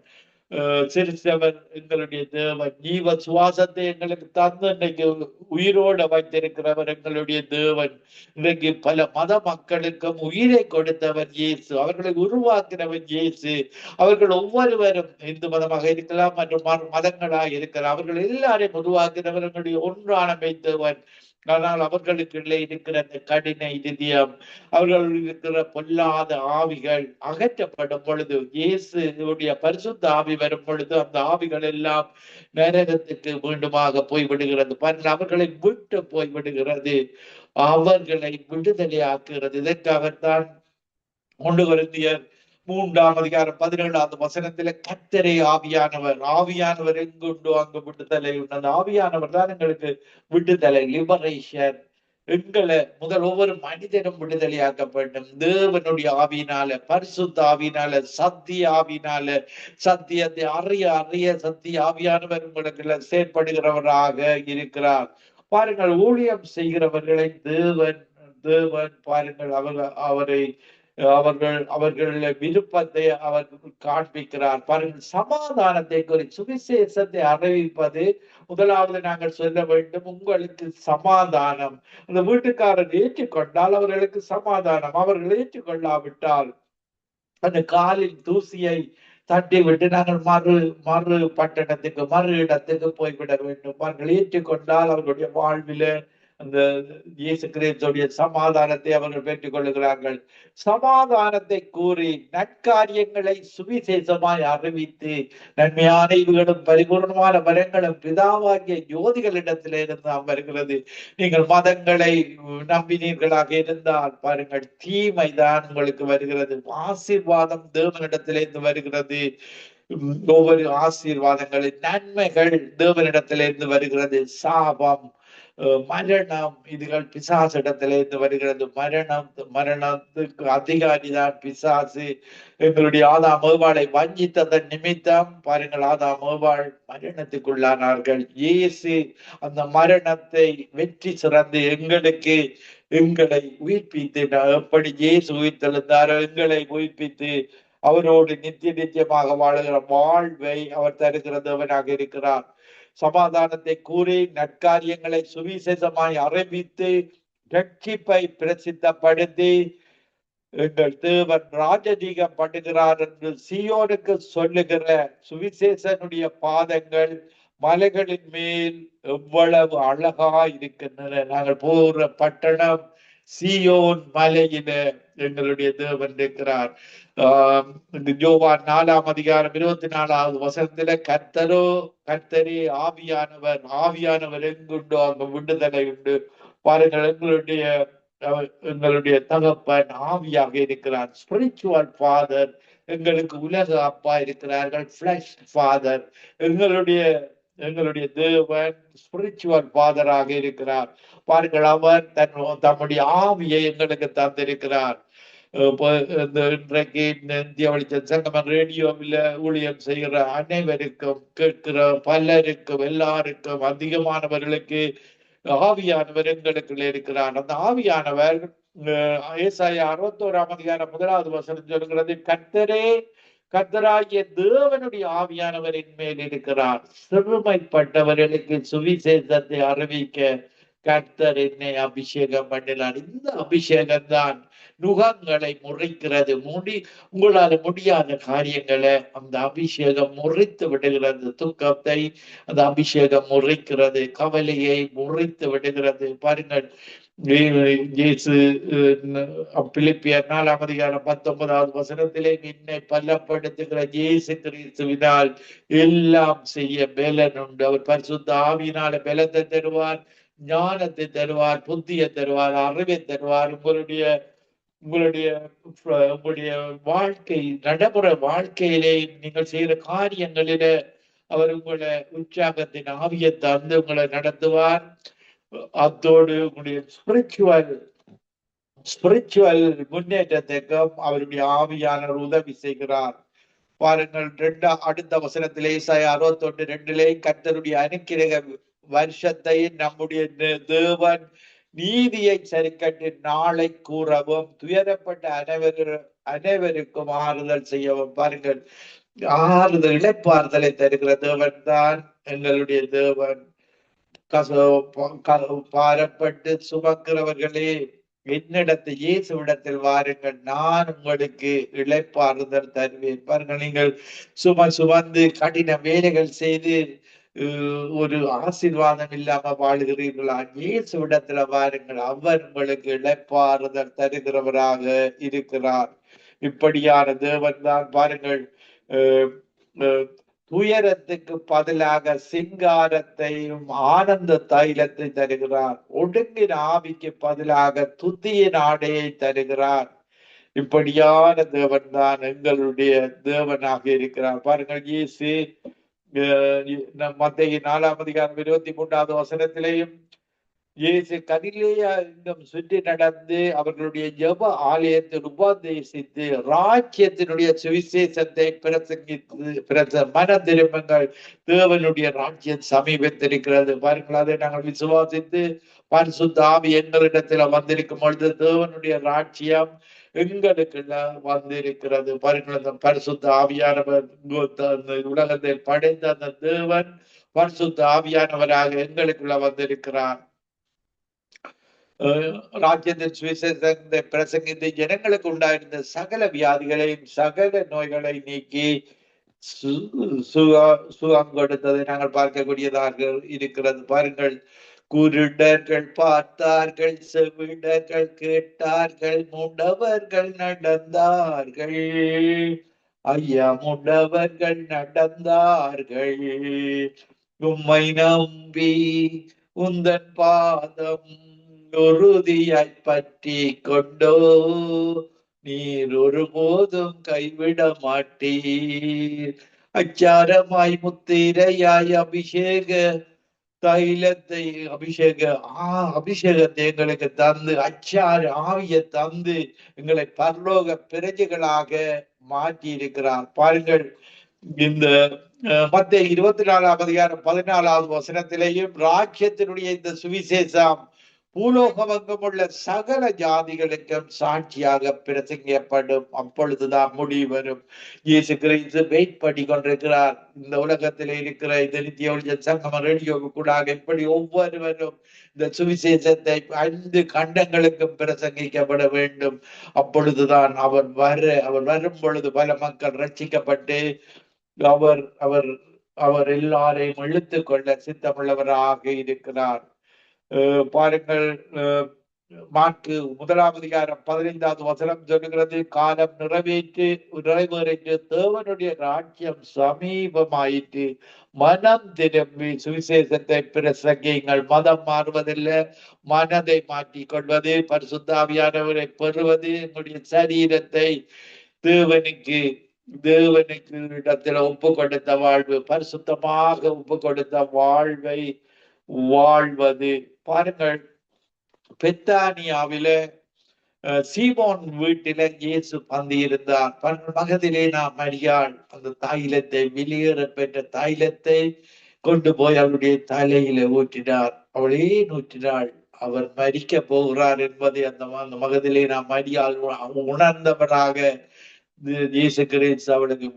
சிரிச்சவர் எங்களுடைய தேவன். ஜீவ சுவாசத்தை எங்களுக்கு தந்து இன்னைக்கு உயிரோட வைத்திருக்கிறவர் எங்களுடைய தேவன். இன்றைக்கு பல மத மக்களுக்கும் உயிரை கொடுத்தவர் இயேசு. அவர்களை உருவாக்கினவர் இயேசு. அவர்கள் ஒவ்வொருவரும் இந்து மதமாக இருக்கலாம் மற்றும் மதங்களாக இருக்கலாம், அவர்கள் எல்லாரையும் உருவாக்கினவர் எங்களுடைய ஒன்றான மெய்த்தேவன். ஆனால் அவர்களுக்கு இருக்கிற அந்த கடின இதயம், அவர்கள் இருக்கிற பொல்லாத ஆவிகள் அகற்றப்படும் பொழுது, இயேசுடைய பரிசுத்த ஆவி வரும் பொழுது அந்த ஆவிகள் எல்லாம் நரகத்துக்கு மீண்டுமாக போய்விடுகிறது. அவர்களை விட்டு போய்விடுகிறது, அவர்களை விடுதலையாக்குகிறது. இதற்காகத்தான் 1 கொரிந்தியர் 3:17 கர்த்தரே ஆவியானவர். ஆவியானவர் எங்குண்டோ அங்கு விடுதலை உண்டு. ஆவியானவர் தான் எங்களுக்கு விடுதலை, லிபரேஷன். எங்களை ஒவ்வொரு மனிதனும் விடுதலையாக்கப்படும் தேவனுடைய ஆவியினால, பரிசுத்த ஆவியினால, சத்திய ஆவியினால. சத்தியத்தை அறிய அறிய சத்திய ஆவியானவர் உங்களுக்கு செயற்படுகிறவராக இருக்கிறார். பாருங்கள், ஊழியம் செய்கிறவர்களை தேவன் பாருங்கள், அவர்கள் விருப்பத்தை அவர் காண்பிக்கிறார். பாருங்கள், சமாதானத்தை குறித்து சுவிசேஷத்தை அறிவிப்பது முதலாவது நாங்கள் சொல்ல வேண்டும், உங்களுக்கு சமாதானம். அந்த வீட்டுக்காரர் ஏற்றுக்கொண்டால் அவர்களுக்கு சமாதானம், அவர்கள் ஏற்றுக்கொள்ளாவிட்டால் அந்த காலில் தூசியை தட்டி விட்டு நாங்கள் மறு பட்டணத்துக்கு, மறு இடத்துக்கு போய்விட வேண்டும். அவர்கள் ஏற்றுக்கொண்டால் அவர்களுடைய வாழ்வில அந்த இயேசு கிறிஸ்துவுடைய சமாதானத்தை அவர்கள் பெற்றுக் கொள்ளுகிறார்கள். சமாதானத்தை கூறி நற்காரியங்களை சுவிசேஷமாய் அறிவித்து நன்மையான ஈவுகளும் பரிபூர்ணமான வரங்களும் பிதாவாகிய ஜோதிகளிடத்திலிருந்து நாம் வருகிறது. நீங்கள் மதங்களை நம்பினீர்களாக இருந்தால் பாருங்கள், தீமைதான் உங்களுக்கு வருகிறது. ஆசீர்வாதம் தேவனிடத்திலிருந்து வருகிறது. ஒவ்வொரு ஆசீர்வாதங்களின் நன்மைகள் தேவனிடத்திலிருந்து வருகிறது. சாபம், மரணம், இதுகள் பிசாசிடத்திலிருந்து வருகிறது. மரணத்துக்கு அதிகாரிதான் பிசாசு. எங்களுடைய ஆதாம் ஏவாளை வஞ்சித்ததன் நிமித்தம் பாருங்கள், ஆதாம் ஏவாள் மரணத்துக்குள்ளானார்கள். இயேசு அந்த மரணத்தை வெற்றி சிறந்து எங்களை உயிர்ப்பித்து, எப்படி இயேசு உயிர்த்தெழுந்தாரோ எங்களை உயிர்ப்பித்து அவரோடு நித்தியமாக வாழுகிற வாழ்வை அவர் தருகிற தேவனாக இருக்கிறார். சமாதானத்தை கூறி நற்காரியங்களை சுவிசேஷமாய் அறிவித்து ரட்சிப்பை பிரசித்தப்படுத்தி எங்கள் தேவன் ராஜதீகம் பண்ணுகிறார் என்று சீயோனுக்கு சொல்லுகிற சுவிசேஷனுடைய பாதங்கள் மலைகளின் மேல் எவ்வளவு அழகா இருக்கின்றன. நாங்கள் போகிற பட்டணம் சீயோன் மலையில எங்களுடைய தேவன் இருக்கிறார். யோவான் 4:24 கர்த்தரே ஆவியானவர் எங்குண்டோ அங்கு விடுதலை உண்டு. பாருங்கள், எங்களுடைய தகப்பன் ஆவியாக இருக்கிறார். ஸ்பிரிச்சுவல் ஃபாதர், எங்களுக்கு உலக அப்பா இருக்கிறார்கள். ஃபிளஷ் ஃபாதர், எங்களுடைய தேவன் ஸ்பிரிச்சுவல் ஃபாதராக இருக்கிறார். பாருங்கள், அவர் தம்முடைய ஆவியை எங்களுக்கு தந்திருக்கிறார். இன்றைக்கு இந்திய வெளிச்சம் சங்கமம் ரேடியோவில் ஊழியம் செய்கிற அனைவருக்கும், கேட்கிற பலருக்கும், எல்லாருக்கும், அதிகமானவர்களுக்கு ஆவியானவர் எங்களுக்குள்ள இருக்கிறார். அந்த ஆவியானவர் ஏசாயா 61:1 சொல்கிறது, கர்த்தராகிய தேவனுடைய ஆவியானவரின் மேல் இருக்கிறார். சிறுமைப்பட்டவர்களுக்கு சுவிசேஷத்தை அறிவிக்க கர்த்தர் என்னை அபிஷேகம் பண்ணினார். இந்த அபிஷேகம் தான் நுகங்களை முறிக்கிறது. உங்களால முடியாத காரியங்களை அந்த அபிஷேகம் முறித்து விடுகிறது. துக்கத்தை அந்த அபிஷேகம் முறிக்கிறது. கவலையை முறித்து விடுகிறது. பாருங்கள், இயேசு பிலிப்பியர் 4:19 என்னை பலப்படுத்துகிற இயேசு கிறிஸ்துவினால் எல்லாம் செய்ய பலன் உண்டு. அவர் பரிசுத்த ஆவியினால பலத்தை தருவார், ஞானத்தை தருவார், புத்தியை தருவார், அறிவை தருவார். உங்களுடைய வாழ்க்கை நடைமுறை வாழ்க்கையிலே நீங்கள் செய்கிற காரியங்களில அவர் உங்களை உற்சாகத்தின் ஆவியை தந்து உங்களை நடத்துவார். அத்தோடு உங்களுடைய ஸ்பிரிச்சுவல் முன்னேற்றத்துக்கும் அவருடைய ஆவியானவர் உதவி செய்கிறார். பாருங்கள், அடுத்த வசனத்திலே ஏசாயா 61:2 கர்த்தருடைய அனுக்கிரக வருஷத்தை நம்முடைய தேவன் நீதியை சரிக்கட்டு நாளை கூறவும் துயரப்பட்ட அனைவருக்கும் ஆறுதல் செய்யவும். பாருங்கள், ஆறுதல் இழைப்பாறுதலை தருகிற தேவன் தான் எங்களுடைய தேவன். பாரப்பட்டு சுமக்கிறவர்களே, என்னிடத்தில் இயேசுவிடத்தில் வாருங்கள், நான் உங்களுக்கு இளைப்பாறுதல் தருவேன். பாருங்கள், நீங்கள் சுமந்து கடின வேலைகள் செய்து ஒரு ஆசீர்வாதம் இல்லாம வாழுகிறீர்களா? இயேசுவிடத்துல வாருங்கள், அவர் உங்களுக்கு இளைப்பாறுதல் தருகிறவராக இருக்கிறார். இப்படியான தேவன் தான். பாருங்கள், துயரத்துக்கு பதிலாக சிங்காரத்தையும் ஆனந்த தைலத்தை தருகிறார். ஒடுங்கின ஆவிக்கு பதிலாக துதியின் ஆடையை தருகிறார். இப்படியான தேவன் தான் எங்களுடைய தேவனாக இருக்கிறார். பாருங்கள், இயேசு மத்தேயு 4:23 வசனத்திலேயும் இயேசு கலிலேயா எங்கும் சுற்றி நடந்து அவர்களுடைய ஜெப ஆலயத்தில் உபதேசித்து ராஜ்யத்தினுடைய சுவிசேஷத்தை பிரசங்கித்து மன திரும்பங்கள், தேவனுடைய ராஜ்யம் சமீபத்திருக்கிறது. பாருங்கள், அதை நாங்கள் விசுவாசித்து பரிசுத்த ஆவி எங்களிடத்துல வந்திருக்கும் பொழுது தேவனுடைய ராஜ்யம் எங்களுக்குள்ள வந்திருக்கிறது. பாருங்கள், அந்த பரிசுத்த ஆவியானவர் உலகத்தில் படைத்த அந்த தேவன் பரிசுத்த ஆவியானவராக எங்களுக்குள்ள வந்திருக்கிறார். ராஜ்யத்தின் சுவிசேஷத்தை பிரசங்கித்து ஜனங்களுக்கு உண்டாயிருந்த சகல வியாதிகளையும் சகல நோய்களை நீக்கி சுகம் கொடுத்ததை நாங்கள் பார்க்கக்கூடியதாக இருக்கிறது. பாருங்கள், குருடர்கள் பார்த்தார்கள், செவிடர்கள் கேட்டார்கள், முடவர்கள் நடந்தார்கள். ஐயா, முடவர்கள் நடந்தார்கள். உம்மை நம்பி உந்தன் பாதம் உறுதியாய் பற்றி கொண்டோ, நீர் ஒருபோதும் கைவிட மாட்டீர். அச்சாரமாய் முத்திரையாய் அபிஷேக தைலத்தை அபிஷேகத்தை எங்களுக்கு தந்து அச்சார ஆவியை தந்து எங்களை பரலோக பிரஜைகளாக மாற்றி இருக்கிறார். பாருங்கள், இந்த மத்தேயு 24:14 வசனத்திலேயும் ராஜ்யத்தினுடைய இந்த சுவிசேஷம் பூலோகமெங்கும் உள்ள சகல ஜாதிகளுக்கும் சாட்சியாக பிரசங்கப்படும், அப்பொழுதுதான் முடிவு வரும். இயேசு கிறிஸ்து வெயிட் பண்ணி கொண்டிருக்கிறார். இந்த உலகத்தில் இருக்கிற இந்த நித்திய சங்கம ரேடியோவுக்குள்ளாக இப்படி ஒவ்வொருவரும் இந்த சுவிசேஷத்தை 5 கண்டங்களுக்கும் பிரசங்கிக்கப்பட வேண்டும். அப்பொழுதுதான் அவர் வரும் பொழுது பல மக்கள் ரட்சிக்கப்பட்டு அவர் அவர் அவர் எல்லாரையும் இழுத்து கொள்ள சித்தமுள்ளவராக இருக்கிறார். பாருங்கள், மாற்கு 1:15 வசனம் சொல்லுகிறது, காலம் நிறைவேறிட்டு தேவனுடைய ராஜ்யம் சமீபமாயிற்று, மனம் திரும்பி சுவிசேஷத்தை பிரசங்கியுங்கள். மதம் மாறுவதில்லை, மனதை மாற்றிக் கொள்வது, பரிசுத்த ஆவியானவரை பெறுவது, என்னுடைய சரீரத்தை தேவனுக்கு இடத்துல ஒப்பு கொடுத்த வாழ்வு, பரிசுத்தமாக ஒப்பு கொடுத்த வாழ்வை வாழ்வது. பாருங்கள், பெத்தானியாவில சீமோன் வீட்டில இயேசு பந்தி இருந்தார். மகதலேனா மரியாள் அந்த தைலத்தை, வெளியேற பெற்ற தைலத்தை கொண்டு போய் அவருடைய தலையில ஊற்றினார். அவளே ஊற்றினாள். அவர் மரிக்க போகிறார் என்பதை அந்த மகதலேனா மரியாள் உணர்ந்தவராக இயேசு கிறிஸ்து அவளுக்கு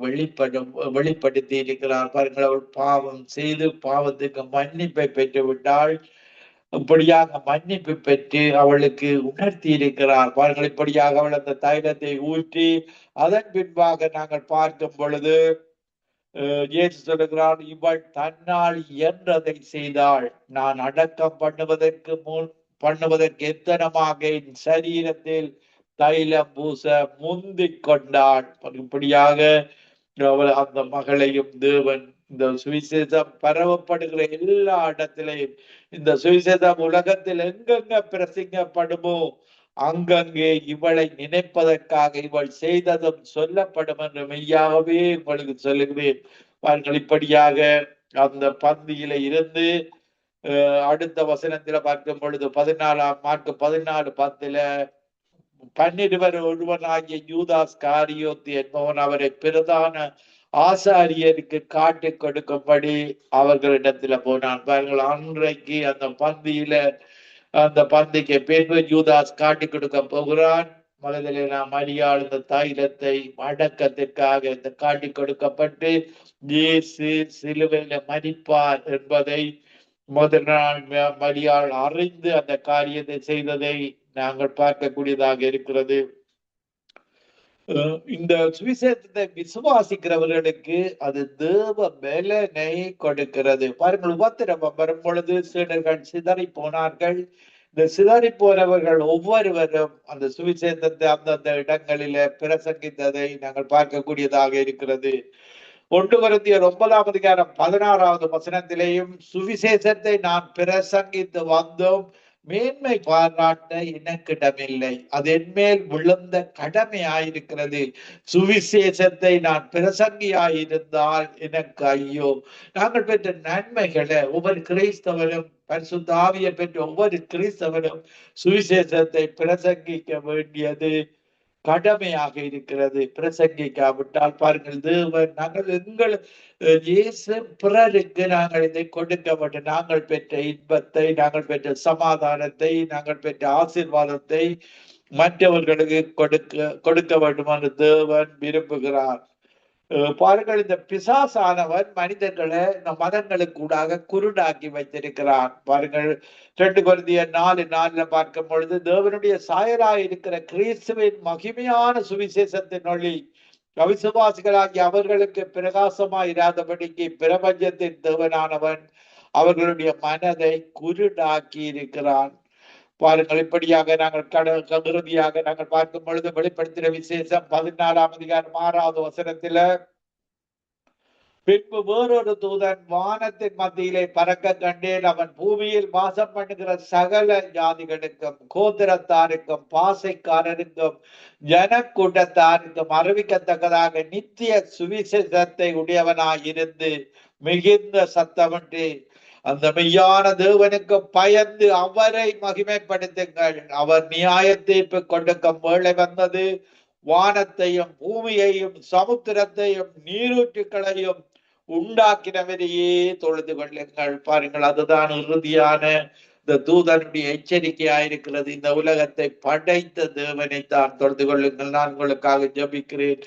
வெளிப்படுத்தி இருக்கிறார். பாருங்கள், அவள் பாவம் செய்து பாவத்துக்கு மன்னிப்பை பெற்று விட்டாள். இப்படியாக மன்னிப்பு பெற்று அவளுக்கு உணர்த்தி இருக்கிறார். பாருங்கள், இப்படியாக அவள் அந்த தைலத்தை ஊற்றி அதன் பின்பாக நாங்கள் பார்க்கும் பொழுது இயேசு சொல்லுகிறார், இவள் தன்னால் இயன்றதை செய்தாள். நான் அடக்கம் பண்ணுவதற்கு எத்தனமாக என் சரீரத்தில் தைலம் பூச முந்திக் கொண்டாள். இப்படியாக அவள் அந்த மகளையும் தேவன் இந்த சுவிசேஷம் பரவப்படுகிற எல்லா இடத்திலையும், இந்த சுவிசேஷம் உலகத்தில் எங்கெங்க பிரசங்கப்படுமோ அங்கங்கே இவளை நினைப்பதற்காக இவள் செய்ததும் சொல்லப்படும் என்று மெய்யாகவே உங்களுக்கு சொல்லுகிறேன். பாருங்கள், இப்படியாக அந்த பந்தியில இருந்து அடுத்த வசனத்துல பார்க்கும் பொழுது 14:10 12 ஒருவனாகிய யூதாஸ் காரியோத்து என்பவன் அவரை பிரதான ஆசாரியருக்கு காட்டி கொடுக்கும்படி அவர்களிடத்துல போனான். பாருங்கள், அன்றைக்கு அந்த பந்திக்கு பின்பு யூதாஸ் காட்டி கொடுக்க போகிறான். மனதிலே நாம் மரியாள் இந்த தைலத்தை அடக்கத்திற்காக இந்த காட்டி கொடுக்கப்பட்டு இயேசு சிலுவையில மரிப்பார் என்பதை முதல் நாள் மரியாள் அறிந்து அந்த காரியத்தை செய்ததை நாங்கள் பார்க்கக்கூடியதாக இருக்கிறது. இந்த சுவிசேஷத்தை விசுவாசிக்கிறவர்களுக்கு அது தேவ பலனை கொடுக்கிறது. பாருங்கள், உபத்திரவம் வரும் பொழுது சீடர்கள் சிதறி போனார்கள். இந்த சிதறி போனவர்கள் ஒவ்வொருவரும் அந்த சுவிசேஷத்தை அந்தந்த இடங்களில பிரசங்கித்ததை நாங்கள் பார்க்கக்கூடியதாக இருக்கிறது. 1 கொரிந்தியர் 9:16 வசனத்திலேயும் சுவிசேஷத்தை நான் பிரசங்கித்து வந்தோம், மேன்மை பாராட்ட எனக்கிடமில்லை, அது என்மேல் விழுந்த கடமையாயிருக்கிறது. சுவிசேஷத்தை நான் பிரசங்கியாயிருந்தால் எனக்கு ஐயோ. நாங்கள் பெற்ற நன்மைகளை ஒவ்வொரு கிறிஸ்தவரும், பரிசுத்த ஆவியை பெற்ற ஒவ்வொரு கிறிஸ்தவரும் சுவிசேஷத்தை பிரசங்கிக்க வேண்டியது கடமையாக இருக்கிறது. பிரசங்கிக்காவிட்டால் பாருங்கள், தேவன் நாங்கள் இயேசு பிறருக்கு நாங்கள் இதை கொடுக்க வேண்டும். நாங்கள் பெற்ற இன்பத்தை, நாங்கள் பெற்ற சமாதானத்தை, நாங்கள் பெற்ற ஆசீர்வாதத்தை மற்றவர்களுக்கு கொடுக்க வேண்டும் என்று தேவன் விரும்புகிறார். பாருங்கள், இந்த பிசாசானவன் மனிதர்களை இந்த மதங்களுக்கு கூடாக குருடாக்கி வைத்திருக்கிறான். பாருங்கள், 2 கொரிந்தியர் 4:4 பார்க்கும் பொழுது தேவனுடைய சாயலாய் இருக்கிற கிறிஸ்துவின் மகிமையான சுவிசேஷத்தின் ஒளி அவிசுவாசிகளாகி அவர்களுக்கு பிரகாசமாய் இராதபடிக்கு பிரபஞ்சத்தின் தேவனானவன் அவர்களுடைய மனதை குருடாக்கி இருக்கிறான். பாருங்கள், இப்படியாக நாங்கள் இறுதியாக நாங்கள் பார்க்கும் பொழுது வெளிப்படுத்தின விசேஷம் 14:6 பின்பு வேறொரு தூதன் வானத்தின் மத்தியிலே பறக்க கண்டேன். அவன் பூமியில் வாசம் பண்ணுகிற சகல ஜாதிகளுக்கும், கோத்திரத்தாருக்கும், பாசைக்காரருக்கும், ஜனக்கூட்டத்தாருக்கும் அறிவிக்கத்தக்கதாக நித்திய சுவிசேஷத்தை உடையவனாயிருந்து மிகுந்த சத்தமிட்டு அந்த மெய்யான தேவனுக்கு பயந்து அவரை மகிமைப்படுத்துங்கள், அவர் நியாய தீர்ப்பு கொடுக்கும் வேளை வந்தது. வானத்தையும் பூமியையும் சமுத்திரத்தையும் நீரூற்றுக்களையும் உண்டாக்கினவரையே தொழுது கொள்ளுங்கள். பாருங்கள், அதுதான் இறுதியான இந்த தூதனுடைய எச்சரிக்கையாயிருக்கிறது. இந்த உலகத்தை படைத்த தேவனை தான் தொழுது கொள்ளுங்கள். நான் உங்களுக்காக ஜெபிக்கிறேன்.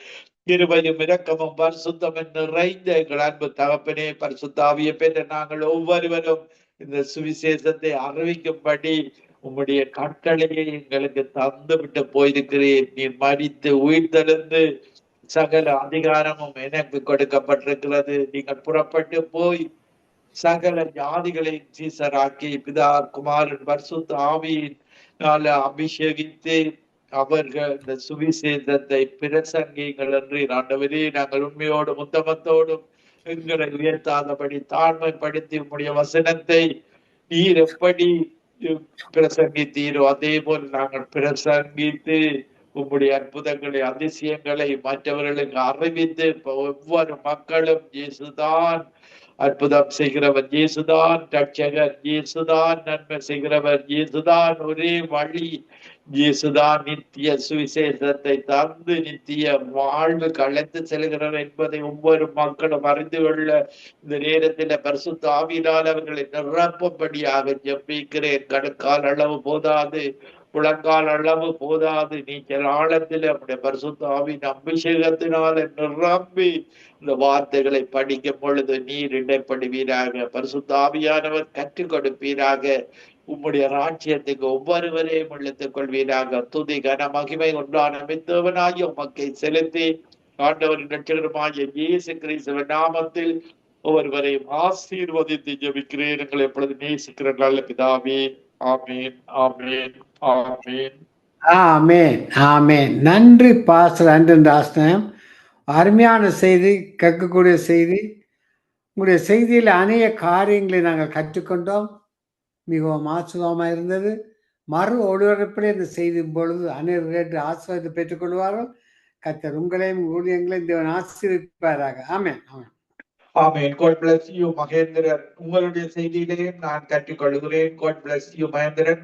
கிருபையும் இரக்கமும் பரிசுத்தமும் நிறைந்த எங்கள் அன்பு தகப்பனே, பரிசுத்த ஆவியை பெற்ற நாங்கள் ஒவ்வொருவரும் இந்த சுவிசேஷத்தை அறிவிக்கும்படி உம்முடைய கட்டளையை எங்களுக்கு தந்து விட்டு போயிருக்கிறேன். நீ மரித்து உயிர்த்தெழுந்து சகல அதிகாரமும் எனக்கு கொடுக்கப்பட்டிருக்கிறது. நீங்கள் புறப்பட்டு போய் சகல ஜாதிகளை சீசராக்கி பிதா குமாரன் பரிசுத்த ஆவியினால அபிஷேகித்து அவர்கள் இந்த சுவிசேஷத்தை பிரசங்கிங்கள் என்று ஆண்டவரே, நாங்கள் உண்மையோடும் உத்தமத்தோடும் எங்களை உயர்த்தாதபடி தாழ்மைப்படுத்தி உம்முடைய வசனத்தை நீர் எப்படி பிரசங்கித்தீரோ அதே போல் நாங்கள் பிரசங்கித்து உம்முடைய அற்புதங்களை, அதிசயங்களை மற்றவர்களுக்கு அறிவித்து ஒவ்வொரு மக்களும் இயேசுதான் அற்புதம் செய்கிறவர், இயேசுதான் ரட்சகர், இயேசுதான் நன்மை செய்கிறவர், இயேசுதான் ஒரே வழி, இயேசுதான் நித்திய சுவிசேஷத்தை தந்து நித்திய வாழ்வு கலந்து செல்கிறார் என்பதை ஒவ்வொரு மக்களும் அறிந்து கொள்ள இந்த நேரத்தில் பரிசுத்த ஆவியினால் அவர்களை நிரப்பும்படியாக ஜெபிக்கிறேன். கணுக்கால் அளவு போதாது, முழங்கால் அளவு போதாது, நீச்சல் ஆழத்தில் நம்முடைய பரிசுத்த ஆவியின் அபிஷேகத்தினால நிரம்பி இந்த வார்த்தைகளை படிக்கும் பொழுது நீர் இடைப்படுவீராக. பரிசுத்த ஆவியானவர் கற்றுக் கொடுப்பீராக. உம்முடைய ராஜ்யத்துக்கு ஒவ்வொருவரையும் இழுத்துக் கொள்வீராக. துதி கன மகிமை ஒன்றான மித்தவனாகிய உமக்கை செலுத்தி ஆண்டவரின் ரட்சகருமாகிய இயேசு கிறிஸ்துவின் நாமத்தில் ஒவ்வொருவரையும் ஆசீர்வதித்து ஜெபிக்கிறேன். எங்களை எப்பொழுது நேசிக்கிற நல்ல பிதாவே. ஆமேன், ஆமேன், ஆமேன், ஆமேன், ஆமேன். நன்றி பாஸ்டர் ஆண்டன் ராஸ்னம். அருமையான செய்தி, கேட்கக்கூடிய செய்தி. உங்களுடைய செய்தியில் அநேக காரியங்களை நாங்கள் கற்றுக்கொண்டோம். மிகவும் ஆச்சரியமாக இருந்தது. மறு ஒளிபரப்பிலே இந்த செய்தி பொழுது அநேகர்கள் ஆசீர்வாதத்தை பெற்றுக்கொள்வார்கள். கர்த்தர் உங்களையும் ஊழியங்களையும் தேவன் ஆசீர்வதிப்பாராக. ஆமென், ஆமென். ஆமென். God bless you Mahendran. உங்களுடைய செய்தியிலேயும் நான் கற்றுக்கொள்கிறேன். God bless you Mahendran.